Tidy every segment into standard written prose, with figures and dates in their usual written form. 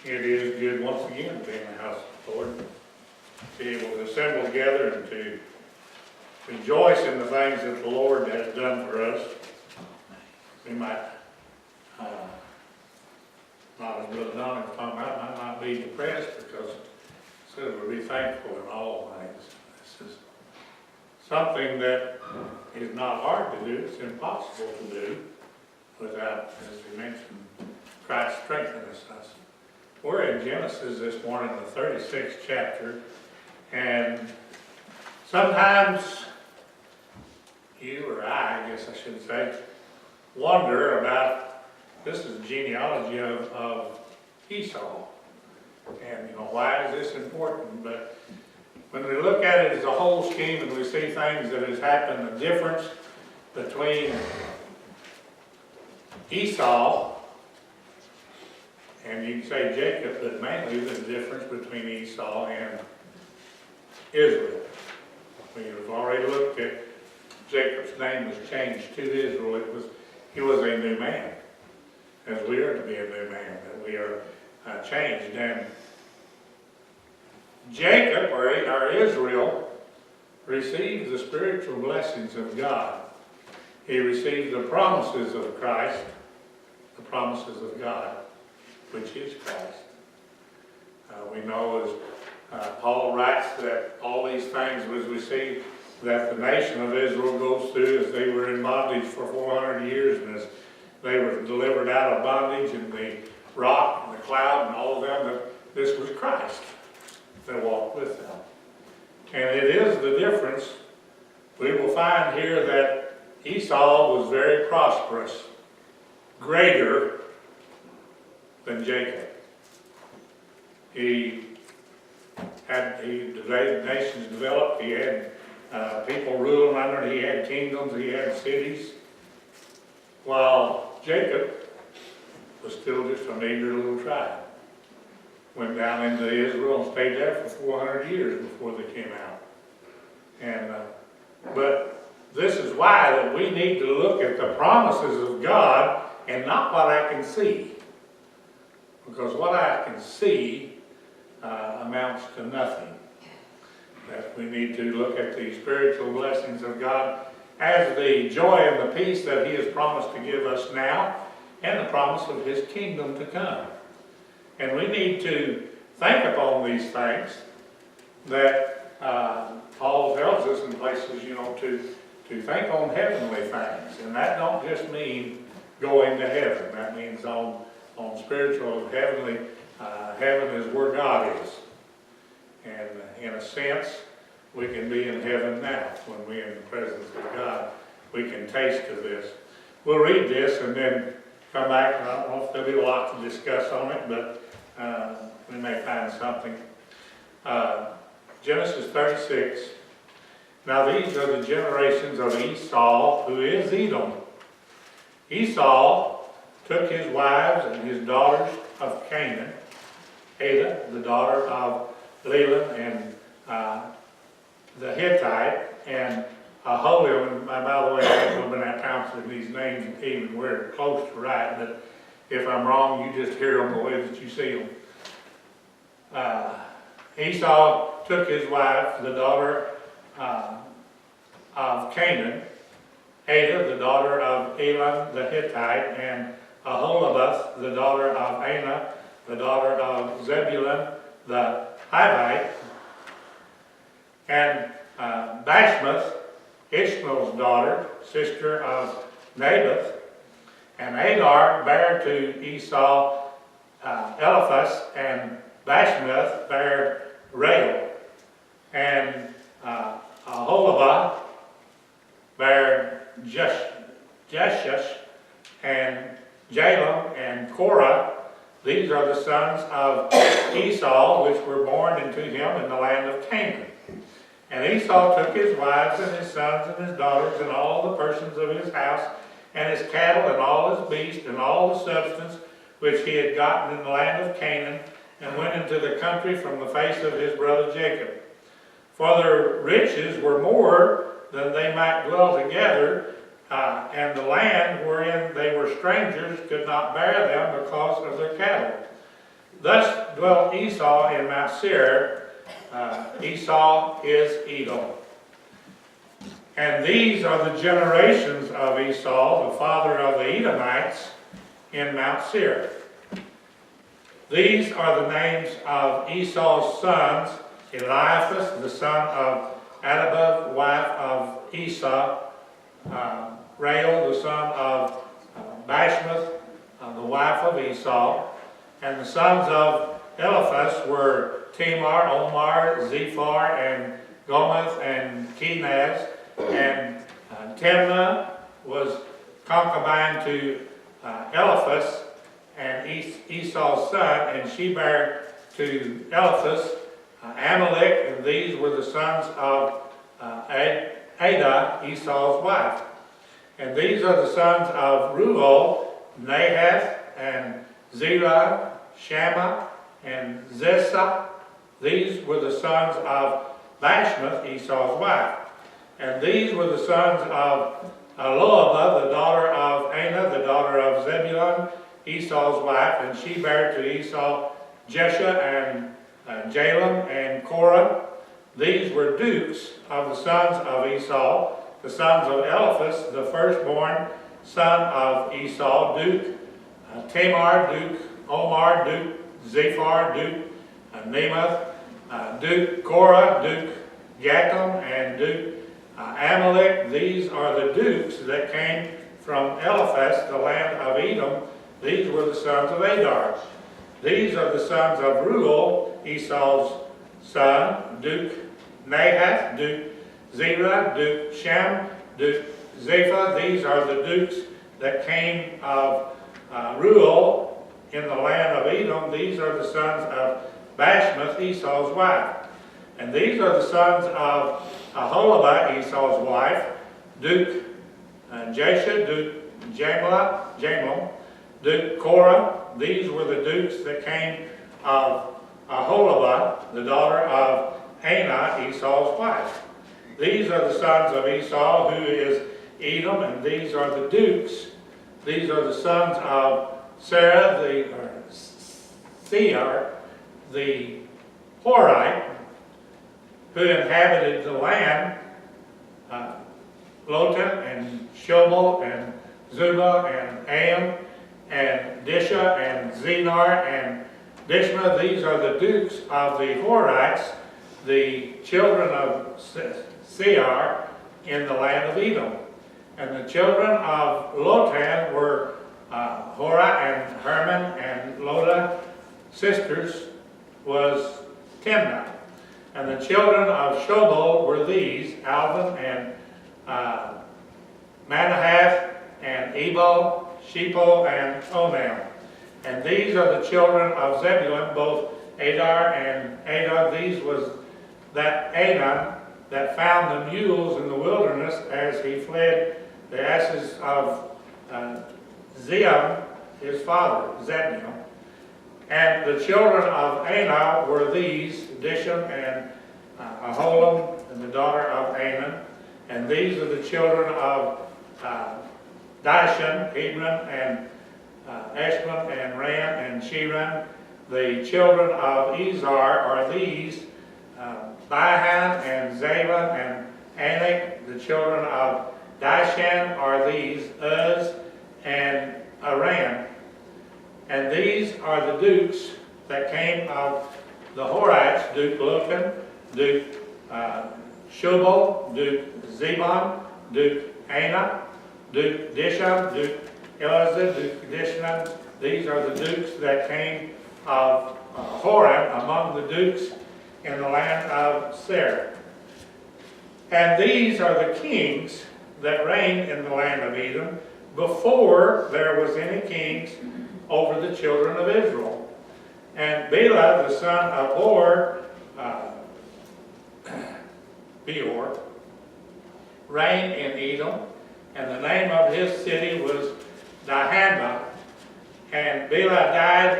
It is good once again to be in the house of the Lord, to be able to assemble together and to rejoice in the things that the Lord has done for us. We might, not as Brother Donnie was talking about, might not be depressed because it says we'll be thankful in all things. This is something that is not hard to do, it's impossible to do without, as we mentioned, Christ strengthening us. We're in Genesis this morning, the 36th chapter, and sometimes you or I guess I should say, wonder about, this is the genealogy of Esau, and why is this important? But when we look at it as a whole scheme and we see things that has happened, the difference between Esau, and you can say Jacob, but mainly the difference between Esau and Israel. We have already looked at Jacob's name was changed to Israel. He was a new man, as we are to be a new man, that we are changed. And Jacob, or Israel, received the spiritual blessings of God. He received the promises of Christ, the promises of God, which is Christ. We know as Paul writes that all these things, as we see that the nation of Israel goes through as they were in bondage for 400 years, and as they were delivered out of bondage, and the rock and the cloud and all of them, that this was Christ that walked with them. And it is the difference. We will find here that Esau was very prosperous, greater than Jacob. The nations developed, he had people ruling under him, he had kingdoms, he had cities, while Jacob was still just a meager little tribe. Went down into Israel and stayed there for 400 years before they came out. And but this is why that we need to look at the promises of God and not what I can see. Because what I can see amounts to nothing. That we need to look at the spiritual blessings of God as the joy and the peace that He has promised to give us now, and the promise of His kingdom to come. And we need to think upon these things that Paul tells us in places, to think on heavenly things. And that don't just mean going to heaven. That means on spiritual, heavenly. Heaven is where God is. And in a sense, we can be in heaven now when we're in the presence of God. We can taste of this. We'll read this and then come back. I don't know if there'll be a lot to discuss on it, but we may find something. Genesis 36. Now these are the generations of Esau, who is Edom. Esau took his wives and his daughters of Canaan, Adah, the daughter of Leland, and the Hittite, and Aholiab. By the way, I haven't been out pronouncing these names even where close to right, but if I'm wrong, you just hear them the way that you see them. Esau took his wife, the daughter of Canaan, Adah, the daughter of Elam the Hittite, and Aholibah, the daughter of Anah, the daughter of Zebulun the Hivite, and Bashmath, Ishmael's daughter, sister of Naboth, and Adar bare to Esau Eliphaz, and Bashmath bare Reuel, and Aholibah bare Jeshus, and Jalem, and Korah. These are the sons of Esau, which were born into him in the land of Canaan. And Esau took his wives and his sons and his daughters and all the persons of his house and his cattle and all his beasts and all the substance which he had gotten in the land of Canaan, and went into the country from the face of his brother Jacob. For their riches were more than they might dwell together, and the land wherein they were strangers could not bear them because of their cattle. Thus dwelt Esau in Mount Seir. Esau is Edom. And these are the generations of Esau, the father of the Edomites, in Mount Seir. These are the names of Esau's sons: Eliphaz, the son of Adabah, wife of Esau; Reuel, the son of Bashmath, the wife of Esau. And the sons of Eliphaz were Tamar, Omar, Zephar, and Gomath, and Kenaz. And Timnah was concubine to Eliphaz, and Esau's son, and she bare to Eliphaz Amalek, and these were the sons of Adah, Esau's wife. And these are the sons of Reuel, Nahath, and Zerah, Shammah, and Zesah. These were the sons of Bashmath, Esau's wife. And these were the sons of Loabah, the daughter of Anah, the daughter of Zebulun, Esau's wife, and she bare to Esau Jesha and Jalem and Korah. These were dukes of the sons of Esau, the sons of Eliphaz, the firstborn son of Esau, duke Tamar, duke Omar, duke Zephar, duke Nemath, duke Korah, duke Gatam, and duke Amalek. These are the dukes that came from Eliphaz, the land of Edom. These were the sons of Adar. These are the sons of Reuel, Esau's son, duke Nahath, duke Zerah, duke Shem, duke Zepha. These are the dukes that came of Reuel in the land of Edom. These are the sons of Bashmath, Esau's wife. And these are the sons of Aholibah, Esau's wife, duke Jesha, duke Jamal, duke Korah. These were the dukes that came of Aholibah, the daughter of Anah, Esau's wife. These are the sons of Esau, who is Edom, and these are the dukes. These are the sons of Seir, the Horite, who inhabited the land, Lotan and Shobal and Zubah and Aim and Disha and Zenar and Dishma. These are the dukes of the Horites, the children of Seir in the land of Edom. And the children of Lotan were Horah and Herman, and Loda, sisters, was Timnah. And the children of Shobal were these: Alvin and Manahath and Ebal, Shepal, and Onam. And these are the children of Zebulun, both Adar and Adah. These was that Anan that found the mules in the wilderness as he fled the asses of Zeam, his father, Zebulun. And the children of Anah were these: Disham and Aholam, and the daughter of Anan. And these are the children of Dishan, Hebron, and Eshban, and Ram, and Shiran. The children of Izar are these: Bihan, and Zava, and Anak. The children of Dishan are these: Uz and Aram. And these are the dukes that came of the Horites: Duke Lotan, Duke Shobal, Duke Zebon, Duke Anah, Duke Dishon, Duke Elazar, Duke Dishon. These are the dukes that came of Horan among the dukes in the land of Seir. And these are the kings that reigned in the land of Edom before there was any kings over the children of Israel. And Bela, the son of Beor, reigned in Edom, and the name of his city was Dihanba. And Bela died,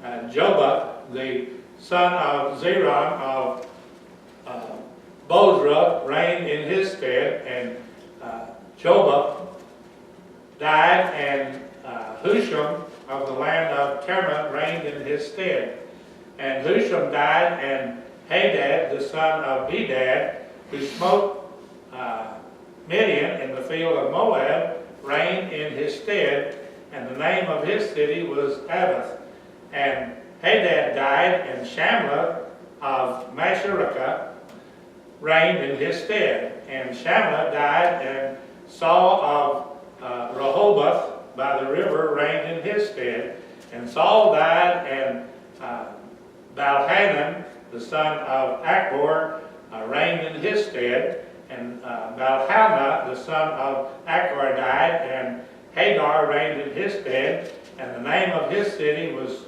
and Jobab, the son of Zeron of Bozrah, reigned in his stead. And Jobab died, and Husham of the land of Termah reigned in his stead. And Husham died, and Hadad, the son of Bedad, who smote Midian in the field of Moab, reigned in his stead, and the name of his city was Avath. And Hadad died, and Shamla of Masharikah reigned in his stead. And Shamla died, and Saul of Rehoboth by the river reigned in his stead. And Saul died, and Balhanan, the son of Achbor, reigned in his stead. And Balhanah, the son of Achbor, died, and Hagar reigned in his stead. And the name of his city was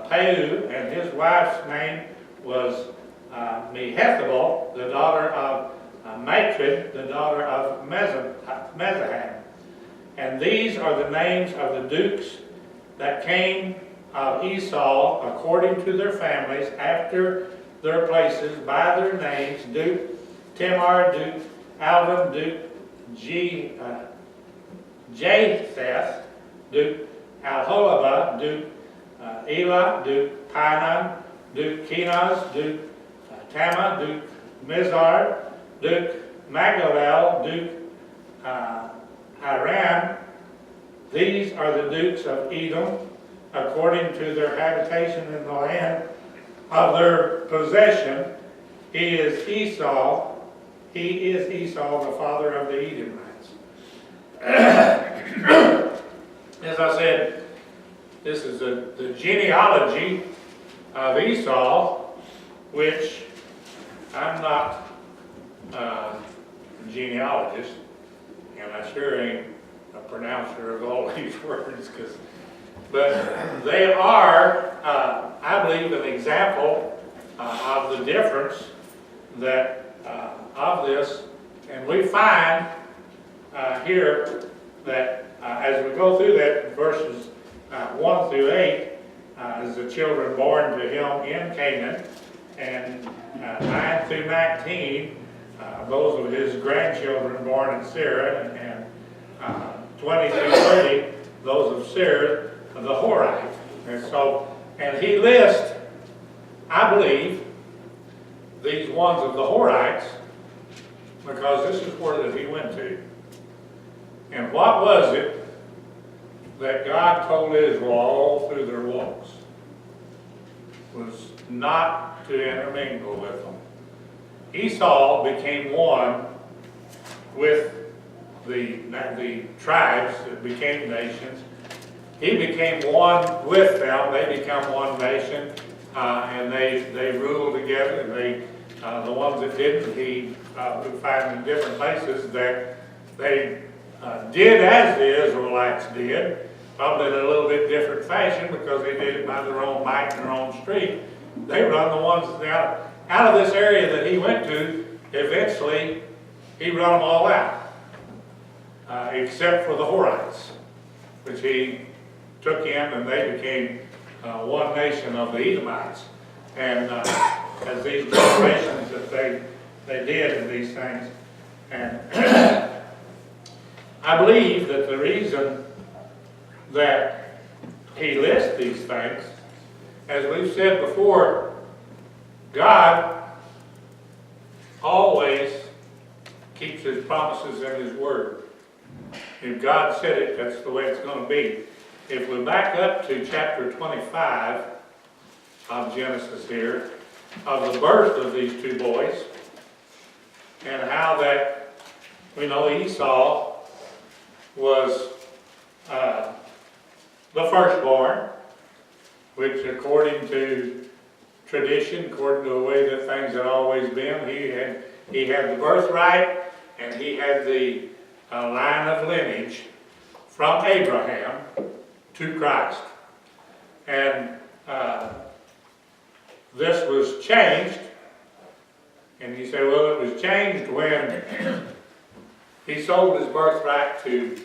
Peu, and his wife's name was Mehethabel, the daughter of Matred, the daughter of Mezahab. And these are the names of the dukes that came of Esau according to their families after their places by their names: Duke Tamar, Duke Alvin, Duke Japheth, Duke Alholabah, Duke Elah, Duke Pinon, Duke Kenaz, Duke Tamah, Duke Mizar, Duke Magdalel, Duke Aram. These are the dukes of Edom, according to their habitation in the land of their possession. He is Esau, the father of the Edomites. As I said, this is the genealogy of Esau, which I'm not a genealogist, and I sure ain't a pronouncer of all these words, but they are, I believe, an example of the difference that of this. And we find here that as we go through that, verses 1 through 8, is the children born to him in Canaan, and 9 through 19, those of his grandchildren born in Sarah, and 20 through 30, those of Sarah, the Horite. And he lists, I believe, these ones of the Horites, because this is where that he went to. And what was it that God told Israel all through their walks? Was not to intermingle with them. Esau became one with the tribes that became nations. He became one with them. They become one nation, and they ruled together. And the ones that didn't, we find in different places that they did as the Israelites did, probably in a little bit different fashion, because they did it by their own might and their own strength. They run the ones out of this area that he went to. Eventually, he run them all out, except for the Horites, which he took in, and they became one nation of the Edomites. And as these generations that they did in these things. And I believe that the reason that he lists these things, as we've said before, God always keeps his promises and his word. If God said it, that's the way it's going to be. If we back up to chapter 25 of Genesis here, of the birth of these two boys, and how that, we know Esau was the firstborn, which according to tradition, according to the way that things had always been, he had the birthright, and he had the line of lineage from Abraham to Christ. And this was changed, and you say, well, it was changed when he sold his birthright to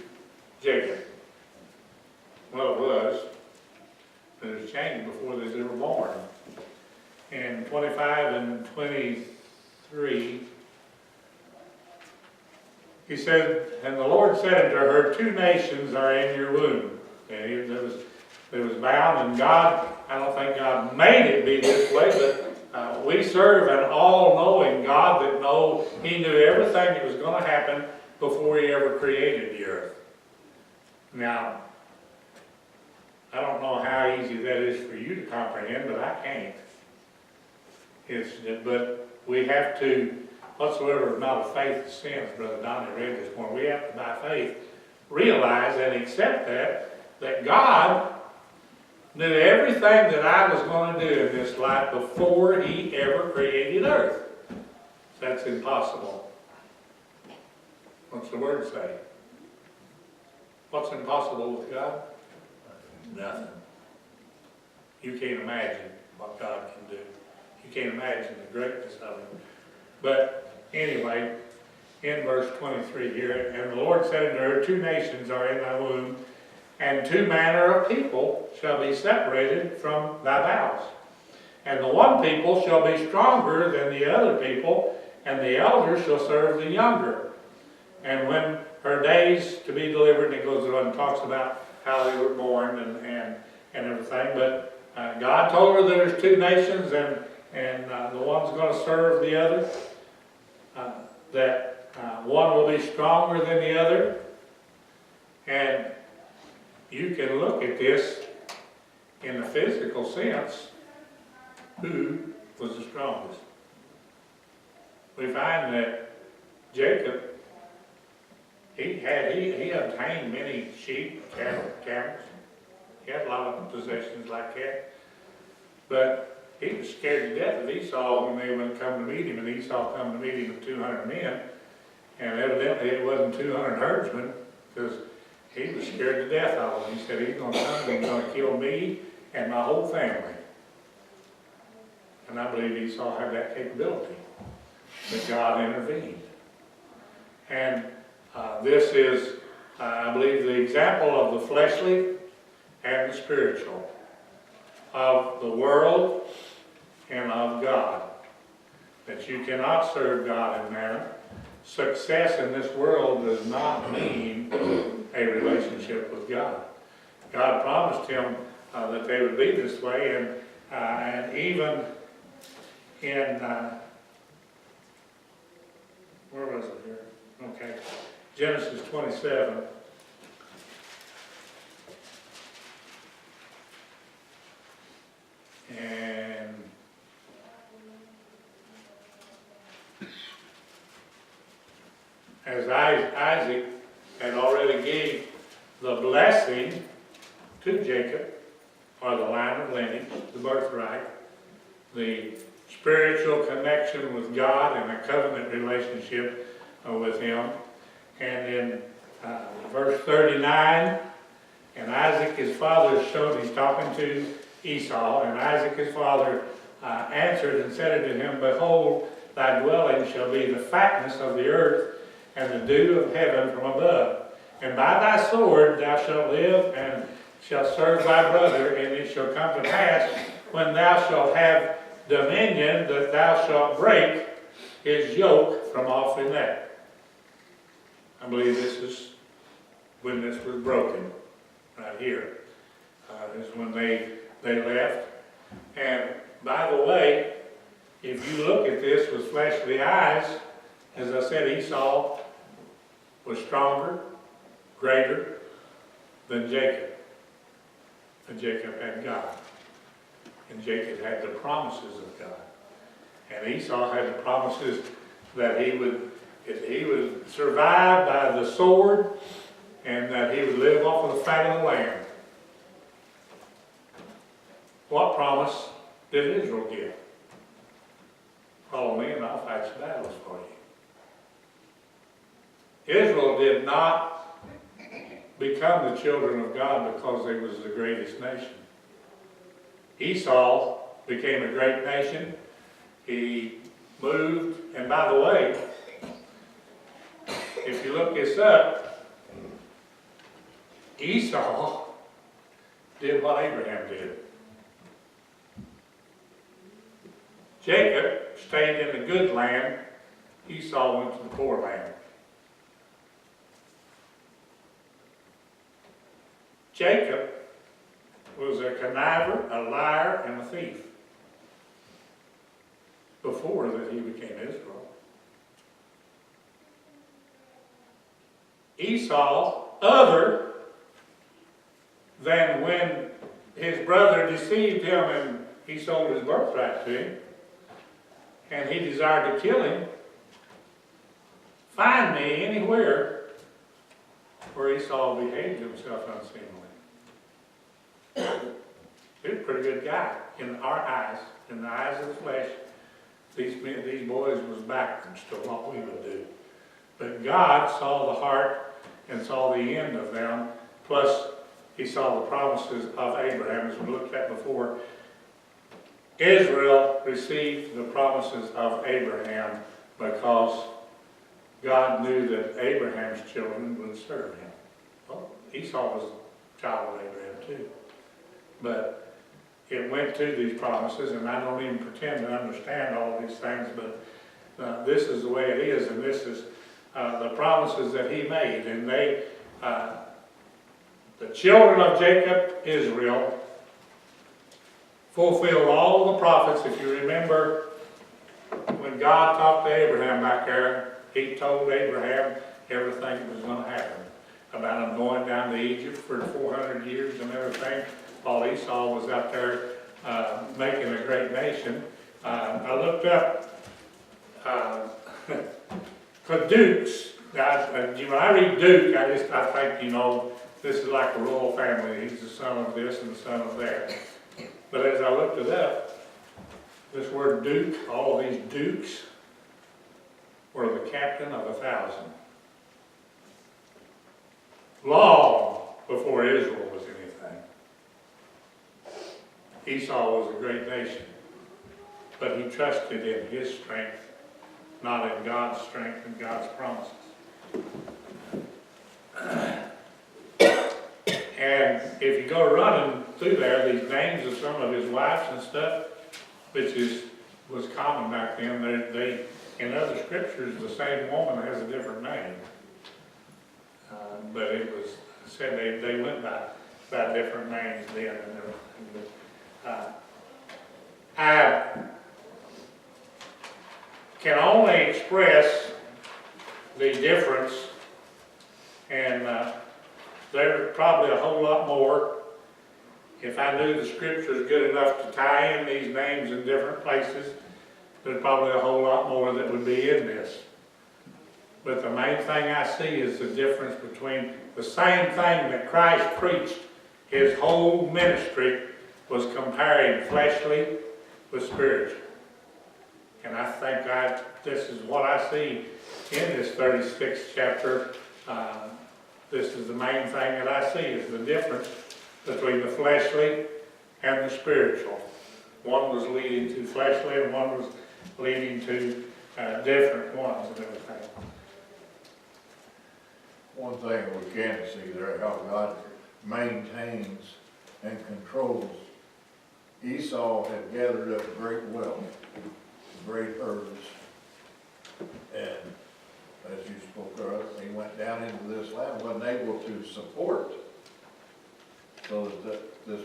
Jacob. Well, it was, but it was changed before they were born. In 25 and 23, he said, and the Lord said unto her, 2 nations are in your womb. And that was bound, and God, I don't think God made it be this way, but we serve an all-knowing God that He knew everything that was going to happen before He ever created the earth. Now, I don't know how easy that is for you to comprehend, but I can't. But we have to, whatsoever is not of faith is sin, as Brother Donnie read this morning. We have to, by faith, realize and accept that God knew everything that I was going to do in this life before He ever created earth. That's impossible. What's the word say? What's impossible with God? Nothing. You can't imagine what God can do. You can't imagine the greatness of Him. But anyway, in verse 23 here, and the Lord said unto her, 2 nations are in thy womb, and 2 manner of people shall be separated from thy bowels. And the one people shall be stronger than the other people, and the elder shall serve the younger. And when her days to be delivered, and it goes on and talks about how they were born and everything. But God told her there's 2 nations, and the one's going to serve the other. That one will be stronger than the other. And you can look at this in the physical sense. Who was the strongest? We find that Jacob, he obtained many sheep, cattle, camels. He had a lot of possessions like that. But he was scared to death of Esau when they would come to meet him, and Esau come to meet him with 200 men. And evidently it wasn't 200 herdsmen, because he was scared to death of them. He said, he's going to come and he's going to kill me and my whole family. And I believe Esau had that capability. But God intervened. And this is, I believe, the example of the fleshly and the spiritual, of the world and of God. That you cannot serve God in manner. Success in this world does not mean a relationship with God. God promised him that they would be this way, and even in, where was it here? Okay, Genesis 27. And as Isaac had already gave the blessing to Jacob, or the line of lineage, the birthright, the spiritual connection with God and a covenant relationship with Him. And in verse 39, and Isaac his father showed, he's talking to Esau, and Isaac his father answered and said unto him, Behold, thy dwelling shall be the fatness of the earth, and the dew of heaven from above. And by thy sword thou shalt live, and shalt serve thy brother, and it shall come to pass, when thou shalt have dominion, that thou shalt break his yoke from off thy neck. I believe this is when this was broken, right here. This is when they left. And by the way, if you look at this with fleshly eyes, as I said, Esau was stronger, greater than Jacob. And Jacob had God. And Jacob had the promises of God. And Esau had the promises that he would survive by the sword, and that he would live off of the fat of the land. What promise did Israel give? Follow me and I'll fight your battles for you. Israel did not become the children of God because they was the greatest nation. Esau became a great nation. He moved, and by the way, if you look this up, Esau did what Abraham did. Jacob stayed in the good land. Esau went to the poor land. Jacob was a conniver, a liar, and a thief before that he became Israel. Esau, other than when his brother deceived him and he sold his birthright to him, and he desired to kill him, find me anywhere where Esau behaved himself unseemly. He was a pretty good guy in our eyes, in the eyes of the flesh. These boys was backwards to what we would do. But God saw the heart and saw the end of them, plus he saw the promises of Abraham, as we looked at before. Israel received the promises of Abraham because God knew that Abraham's children would serve him. Well, Esau was a child of Abraham too. But it went to these promises, and I don't even pretend to understand all these things, but this is the way it is, and this is the promises that he made. And they, the children of Jacob, Israel, fulfilled all the prophets. If you remember, when God talked to Abraham back there, he told Abraham everything that was going to happen about him going down to Egypt for 400 years and everything, while Esau was out there making a great nation. I looked up for dukes. When I read Duke, I think, you know, this is like a royal family. He's the son of this and the son of that. But as I looked it up, this word Duke, all these dukes, were the captain of 1,000. Long before Israel was anything. Esau was a great nation, but he trusted in his strength, not in God's strength and God's promises. And if you go running through there, these names of some of his wives and stuff, which was common back then, they in other scriptures, the same woman has a different name. But it was said they went by different names then and everything. I can only express the difference, and there's probably a whole lot more. If I knew the scriptures good enough to tie in these names in different places, there's probably a whole lot more that would be in this. But the main thing I see is the difference between the same thing that Christ preached. His whole ministry was comparing fleshly with spiritual. And I think this is what I see in this 36th chapter. This is the main thing that I see, is the difference between the fleshly and the spiritual. One was leading to fleshly and one was leading to different ones and everything. One thing we can see there, how God maintains and controls. Esau had gathered up great wealth, great herds, and as you spoke of, he went down into this land, wasn't able to support, so that this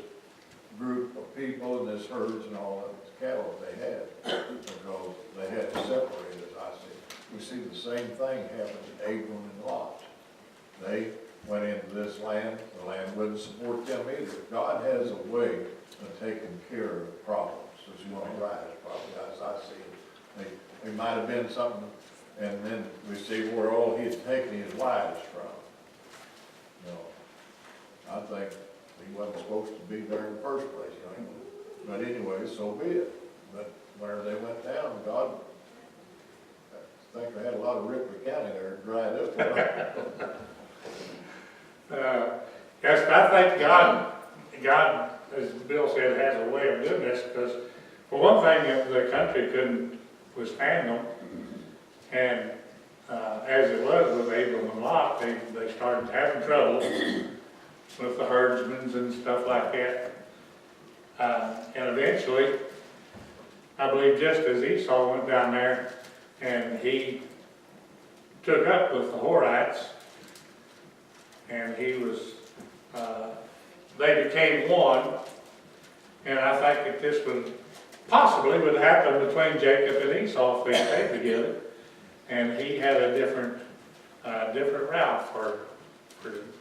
group of people and this herds and all of this cattle they had, because they had to separate, as I see. We see the same thing happen to Abram and Lot. They went into this land, the land wouldn't support them either. God has a way of taking care of problems, as you want to rise, probably, as I see it. They might have been something, and then we see where all he had taken his wives from. You know, I think he wasn't supposed to be there in the first place, you know. But anyway, so be it. But where they went down, God, I think they had a lot of Ripley County there dried up. Yes, I think God, as Bill said, has a way of doing this, because for one thing, the country couldn't withstand them. And as it was with Abram and Lot, they started having trouble with the herdsmen and stuff like that. And eventually, I believe just as Esau went down there and he took up with the Horites, and he was they became one. And I think that this would possibly would happen between Jacob and Esau if they stayed together. And he had a different route for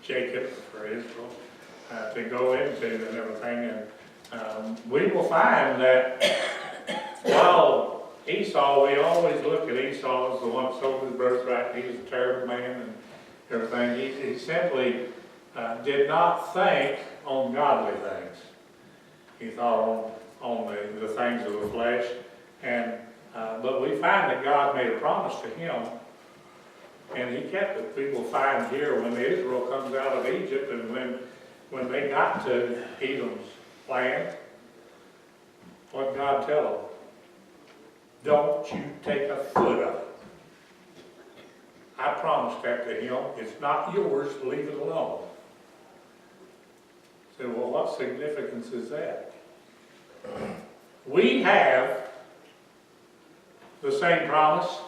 Jacob, for Israel, to go into and everything. And we will find that while Esau, we always look at Esau as the one that sold his birthright. He was a terrible man and everything. He simply did not think on godly things. He thought on the things of the flesh. And but we find that God made a promise to him, and he kept it. We will find here when Israel comes out of Egypt, and when they got to Edom's land, what God tell them? Don't you take a foot of it. I promised that to him. It's not yours. Leave it alone. I said, well, what significance is that? We have the same promise,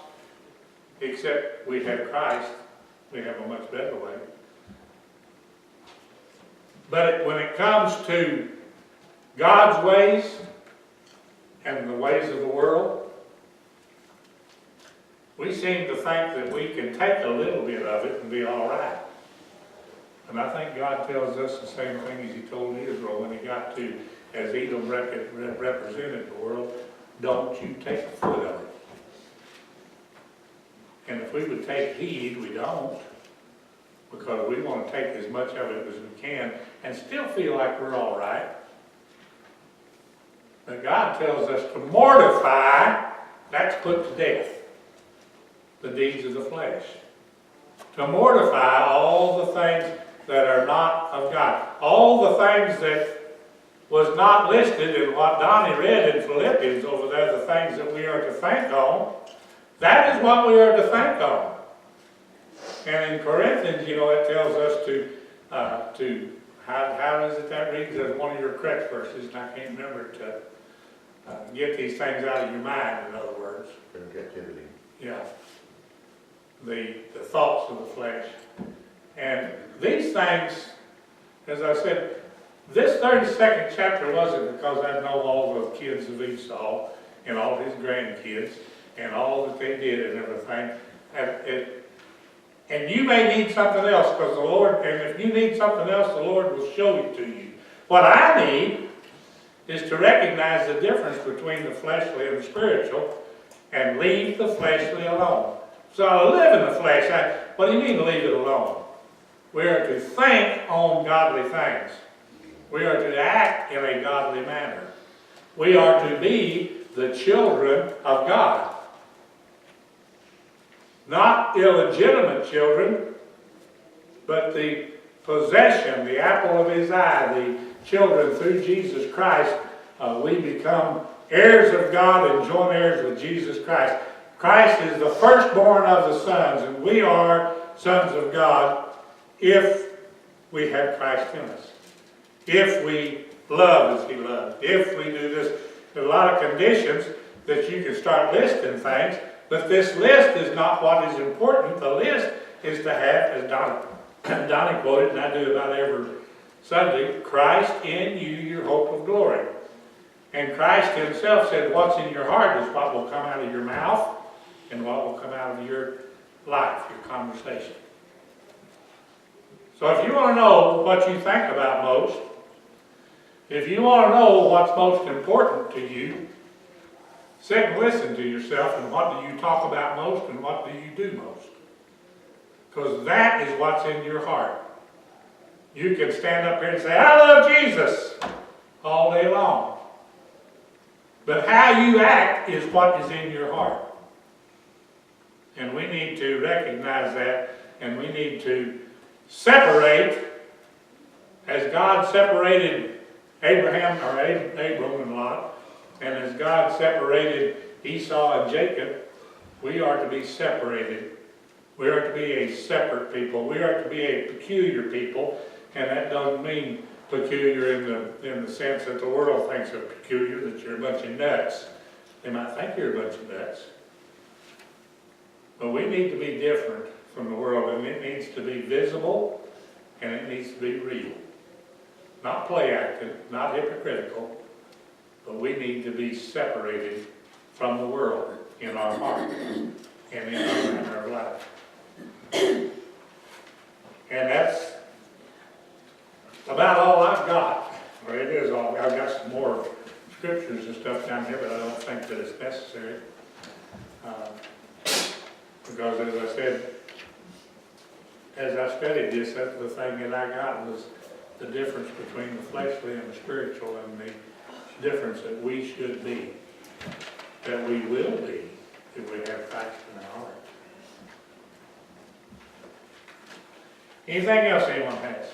except we have Christ. We have a much better way. But when it comes to God's ways and the ways of the world, we seem to think that we can take a little bit of it and be all right. And I think God tells us the same thing as he told Israel when he got to, as Edom represented the world, don't you take a foot of it. And if we would take heed, we don't, because we want to take as much of it as we can and still feel like we're all right. But God tells us to mortify, that's put to death, the deeds of the flesh. To mortify all the things that are not of God. All the things that was not listed in what Donnie read in Philippians over there, the things that we are to think on, that is what we are to think on. And in Corinthians, it tells us how does it that reads as one of your crutch verses, and I can't remember to get these things out of your mind, in other words. Captivity. Yeah. The thoughts of the flesh. And these things, as I said, this 32nd chapter wasn't because I know all the kids of Esau and all his grandkids and all that they did and everything. And you may need something else because the Lord, and if you need something else, the Lord will show it to you. What I need is to recognize the difference between the fleshly and the spiritual and leave the fleshly alone. So I live in the flesh. What do you mean leave it alone? We are to think on godly things. We are to act in a godly manner. We are to be the children of God. Not illegitimate children, but the possession, the apple of his eye, the children through Jesus Christ. We become heirs of God and joint heirs with Jesus Christ. Christ is the firstborn of the sons, and we are sons of God if we have Christ in us. If we love as he loved. If we do this. There are a lot of conditions that you can start listing things, but this list is not what is important. The list is to have, as Donnie quoted, and I do about every Sunday, Christ in you, your hope of glory. And Christ himself said, what's in your heart is what will come out of your mouth and what will come out of your life, your conversation. So if you want to know what you think about most, if you want to know what's most important to you, sit and listen to yourself and what do you talk about most and what do you do most. Because that is what's in your heart. You can stand up here and say, I love Jesus all day long. But how you act is what is in your heart. And we need to recognize that, and we need to separate, as God separated Abraham, or Abram and Lot, and as God separated Esau and Jacob, we are to be separated. We are to be a separate people. We are to be a peculiar people, and that doesn't mean peculiar in the sense that the world thinks of peculiar, that you're a bunch of nuts. They might think you're a bunch of nuts. But we need to be different from the world, and it needs to be visible, and it needs to be real. not play acting, not hypocritical, but we need to be separated from the world in our heart and in our life. And that's about all I've got, or it is all. I've got some more scriptures and stuff down here, but I don't think that it's necessary. Because as I said, as I studied this, that's the thing that I got was the difference between the fleshly and the spiritual, and the difference that we should be, that we will be, if we have Christ in our heart. Anything else anyone has?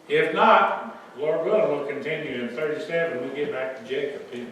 If not, Lord willing, we'll continue in 37. We get back to Jacob too.